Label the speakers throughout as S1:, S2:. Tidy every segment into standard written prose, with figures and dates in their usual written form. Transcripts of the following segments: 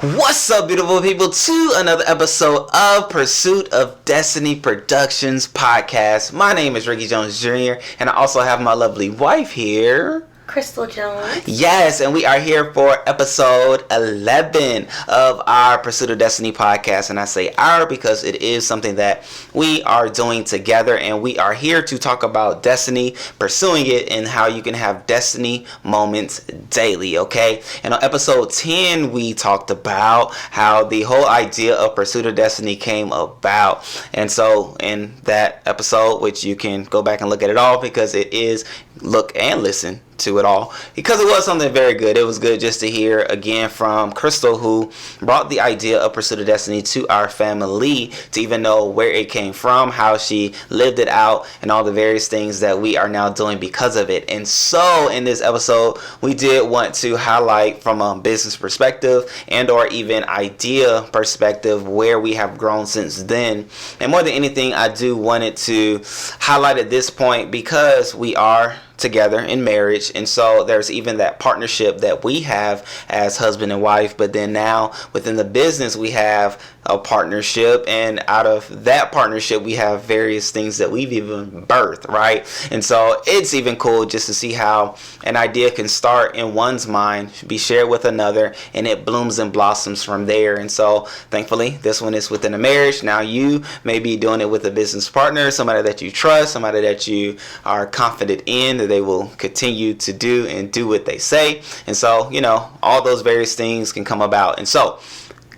S1: What's up, beautiful people, to another episode of Pursuit of Destiny Productions podcast. My name is Ricky Jones Jr. and I also have my lovely wife here,
S2: Chrystle Jones.
S1: Yes, and we are here for episode 11 of our Pursuit of Destiny podcast. And I say our because it is something that we are doing together, and we are here to talk about destiny, pursuing it, and how you can have destiny moments daily, okay? And on episode 10, we talked about how the whole idea of Pursuit of Destiny came about. And so in that episode, which you can go back and look at it all because it is look and listen to it all, because it was something very good. It was good just to hear again from Chrystle, who brought the idea of Pursuit of Destiny to our family, to even know where it came from, how she lived it out, and all the various things that we are now doing because of it. And so in this episode, we did want to highlight from a business perspective and or even idea perspective where we have grown since then. And more than anything, I do wanted to highlight at this point because we are together in marriage, and so there's even that partnership that we have as husband and wife, but then now within the business we have a partnership, and out of that partnership we have various things that we've even birthed, right? And so it's even cool just to see how an idea can start in one's mind, be shared with another, and it blooms and blossoms from there. And so thankfully this one is within a marriage. Now you may be doing it with a business partner, somebody that you trust, somebody that you are confident in that they will continue to do what they say. And so, you know, all those various things can come about. And so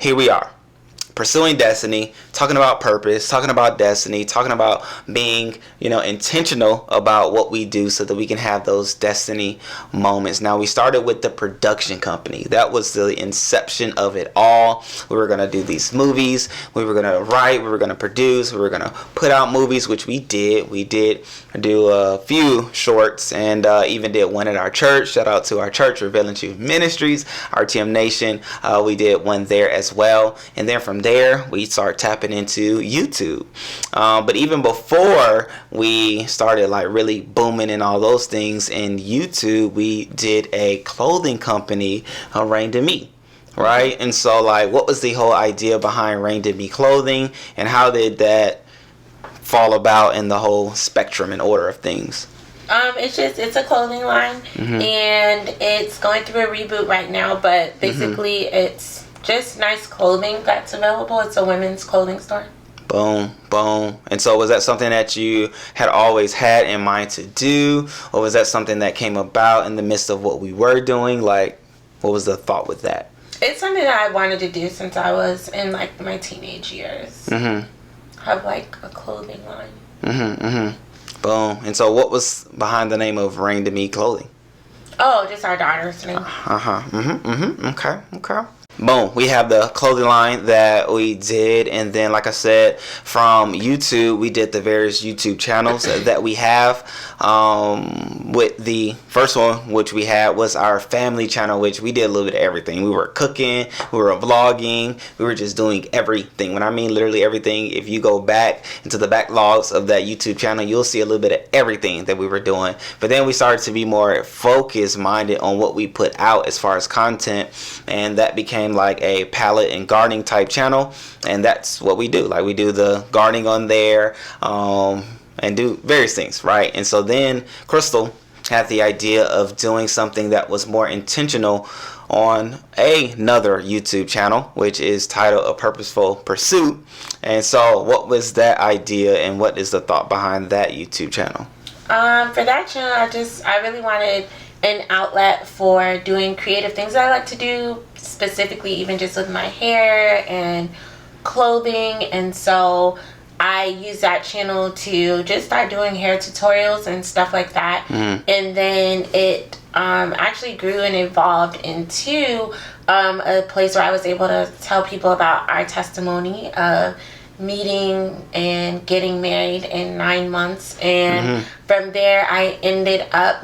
S1: here we are, pursuing destiny, talking about purpose, talking about destiny, talking about being, intentional about what we do so that we can have those destiny moments. Now, we started with the production company. That was the inception of it all. We were going to do these movies. We were going to write. We were going to produce. We were going to put out movies, which we did. We did do a few shorts and even did one at our church. Shout out to our church, Revealing Truth Ministries, RTM Nation. We did one there as well. And then from there, we start tapping into YouTube. But even before we started like really booming and all those things in YouTube, we did a clothing company, Rain to Me. Right? And so like, what was the whole idea behind Rain to Me clothing, and how did that fall about in the whole spectrum and order of things?
S2: It's a clothing line, and it's going through a reboot right now, but basically it's just nice clothing that's available. It's a women's clothing store.
S1: Boom, boom. And so was that something that you had always had in mind to do, or was that something that came about in the midst of what we were doing? Like, what was the thought with that?
S2: It's something that I wanted to do since I was in like my teenage years. Have like a clothing line.
S1: Boom. And so what was behind the name of Rain to Me clothing?
S2: Oh, just our daughter's name.
S1: Okay. Boom. We have the clothing line that we did, and then like I said, from YouTube we did the various YouTube channels that we have. With the first one, which we had, was our family channel, which we did a little bit of everything. We were cooking, we were vlogging, we were just doing everything. When I mean literally everything, if you go back into the backlogs of that YouTube channel, you'll see a little bit of everything that we were doing. But then we started to be more focused minded on what we put out as far as content, and that became like a palette and gardening type channel, and that's what we do. Like, we do the gardening on there, and do various things, right? And so then Chrystle had the idea of doing something that was more intentional on another YouTube channel, which is titled A Purposeful Pursuit. And so what was that idea, and what is the thought behind that YouTube channel?
S2: For that channel, I really wanted an outlet for doing creative things that I like to do, specifically even just with my hair and clothing. And so I used that channel to just start doing hair tutorials and stuff like that. And then it actually grew and evolved into a place where I was able to tell people about our testimony of meeting and getting married in 9 months. And from there I ended up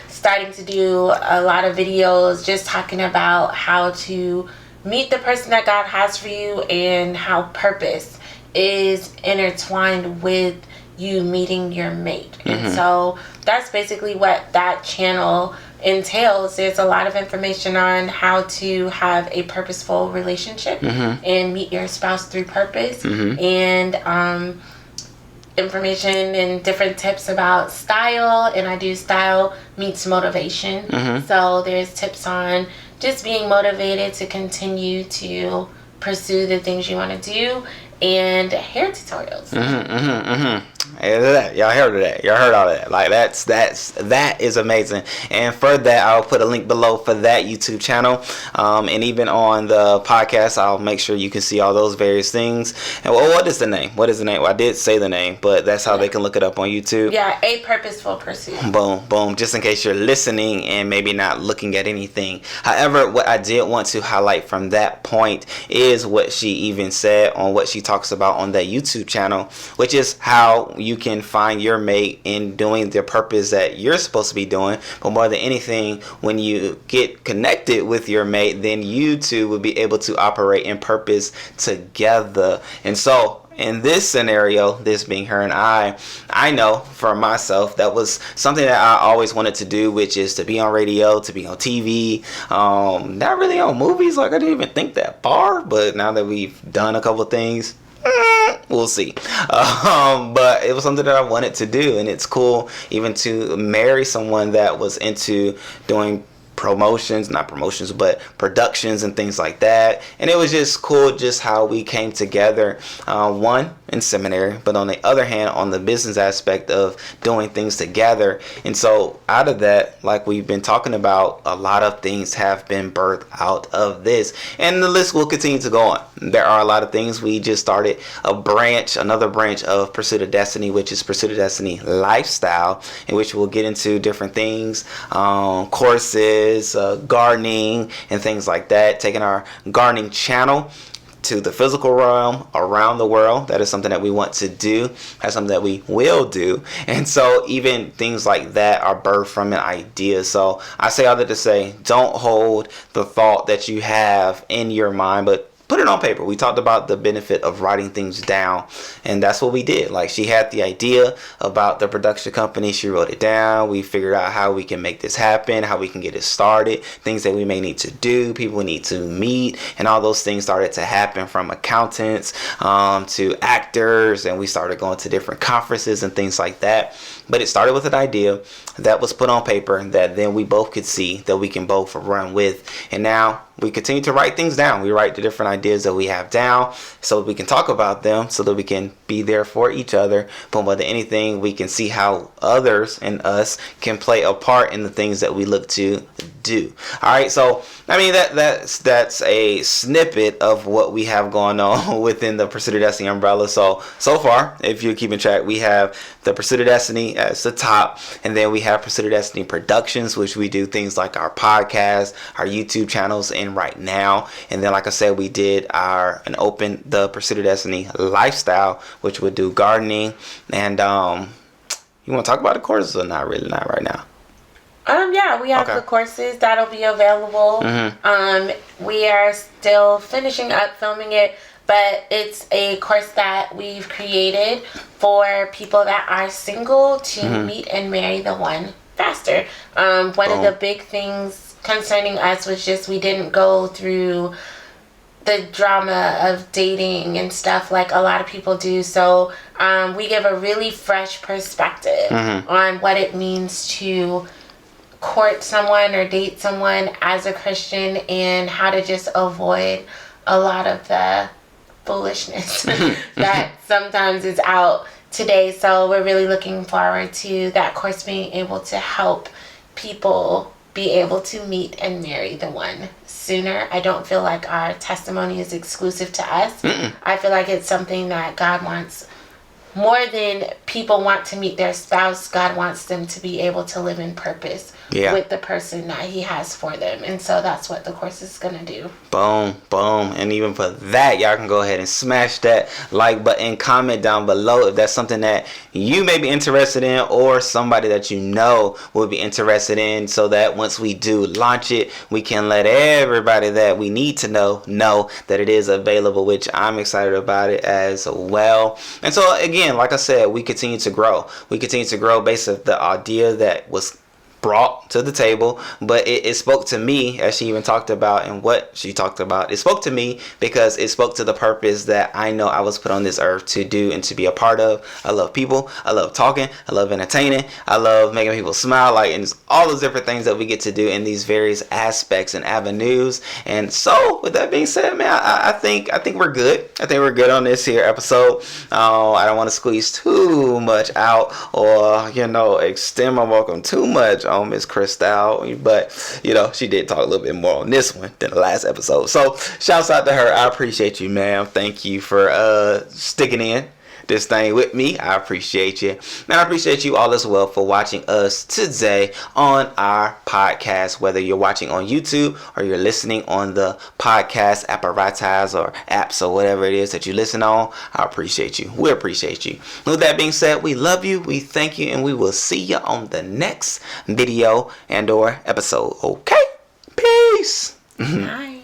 S2: starting to do a lot of videos just talking about how to meet the person that God has for you, and how purpose is intertwined with you meeting your mate. And so that's basically what that channel entails. There's a lot of information on how to have a purposeful relationship and meet your spouse through purpose, and information and different tips about style. And I do style meets motivation. So there's tips on just being motivated to continue to pursue the things you want to do, and hair tutorials.
S1: Y'all heard that. Y'all heard all that. Like that is amazing. And for that, I'll put a link below for that YouTube channel. And even on the podcast, I'll make sure you can see all those various things. And what is the name? What is the name? Well, I did say the name, but that's how they can look it up on YouTube.
S2: Yeah, A Purposeful Pursuit.
S1: Boom, boom. Just in case you're listening and maybe not looking at anything. However, what I did want to highlight from that point is what she even said on what she talks about on that YouTube channel, which is how you can find your mate in doing the purpose that you're supposed to be doing. But more than anything, when you get connected with your mate, then you two will be able to operate in purpose together. And so in this scenario, this being her and I know for myself that was something that I always wanted to do, which is to be on radio, to be on TV, not really on movies. Like, I didn't even think that far, but now that we've done a couple of things, we'll see. But it was something that I wanted to do, and it's cool even to marry someone that was into doing not promotions, but productions and things like that. And it was just cool just how we came together, one in seminary, but on the other hand, on the business aspect of doing things together. And so out of that, like we've been talking about, a lot of things have been birthed out of this, and the list will continue to go on. There are a lot of things. We just started another branch of Pursuit of Destiny, which is Pursuit of Destiny Lifestyle, in which we'll get into different things, courses, gardening and things like that, taking our gardening channel to the physical realm around the world. That is something that we want to do. That's something that we will do. And so even things like that are birthed from an idea. So I say all that to say, don't hold the thought that you have in your mind, but put it on paper. We talked about the benefit of writing things down, and that's what we did. Like, she had the idea about the production company. She wrote it down. We figured out how we can make this happen, how we can get it started, things that we may need to do, people we need to meet, and all those things started to happen, from accountants to actors, and we started going to different conferences and things like that. But it started with an idea that was put on paper that then we both could see that we can both run with. And now we continue to write things down. We write the different ideas that we have down so we can talk about them, so that we can be there for each other. But more than anything, we can see how others and us can play a part in the things that we look to do. All right, so I mean that's a snippet of what we have going on within the Pursuit of Destiny umbrella. So far, if you're keeping track, we have the Pursuit of Destiny as the top, and then we have Pursuit of Destiny Productions, which we do things like our podcast, our YouTube channels, and right now. And then, like I said, we did open the Pursuit of Destiny Lifestyle, which would do gardening. And you want to talk about the courses or not? Really, not right now.
S2: Yeah, we have the courses that'll be available. We are still finishing up filming it, but it's a course that we've created for people that are single to meet and marry the one faster. One of the big things concerning us was just we didn't go through the drama of dating and stuff like a lot of people do. So we give a really fresh perspective on what it means to court someone or date someone as a Christian, and how to just avoid a lot of the foolishness that sometimes is out today. So we're really looking forward to that course being able to help people be able to meet and marry the one sooner. I don't feel like our testimony is exclusive to us. I feel like it's something that God wants. More than people want to meet their spouse, God wants them to be able to live in purpose with the person that He has for them. And so that's what the course is going to do.
S1: Boom, boom. And even for that, y'all can go ahead and smash that like button, comment down below if that's something that you may be interested in, or somebody that you know will be interested in, so that once we do launch it, we can let everybody that we need to know that it is available, which I'm excited about it as well. And so again, like I said, we continue to grow. We continue to grow based on the idea that was brought to the table, but it spoke to me, as she even talked about, and what she talked about. It spoke to me because it spoke to the purpose that I know I was put on this earth to do and to be a part of. I love people. I love talking. I love entertaining. I love making people smile, like, and all those different things that we get to do in these various aspects and avenues. And so, with that being said, man, I think we're good. I think we're good on this here episode. I don't want to squeeze too much out, or extend my welcome too much on Miss Chrystle, but she did talk a little bit more on this one than the last episode. So shouts out to her. I appreciate you, ma'am. Thank you for sticking in this thing with me. I appreciate you. And I appreciate you all as well for watching us today on our podcast, whether you're watching on YouTube or you're listening on the podcast apparatus or apps or whatever it is that you listen on. I appreciate you. We appreciate you. With that being said, we love you, we thank you, and we will see you on the next video and or episode. Okay? Peace.
S2: Bye.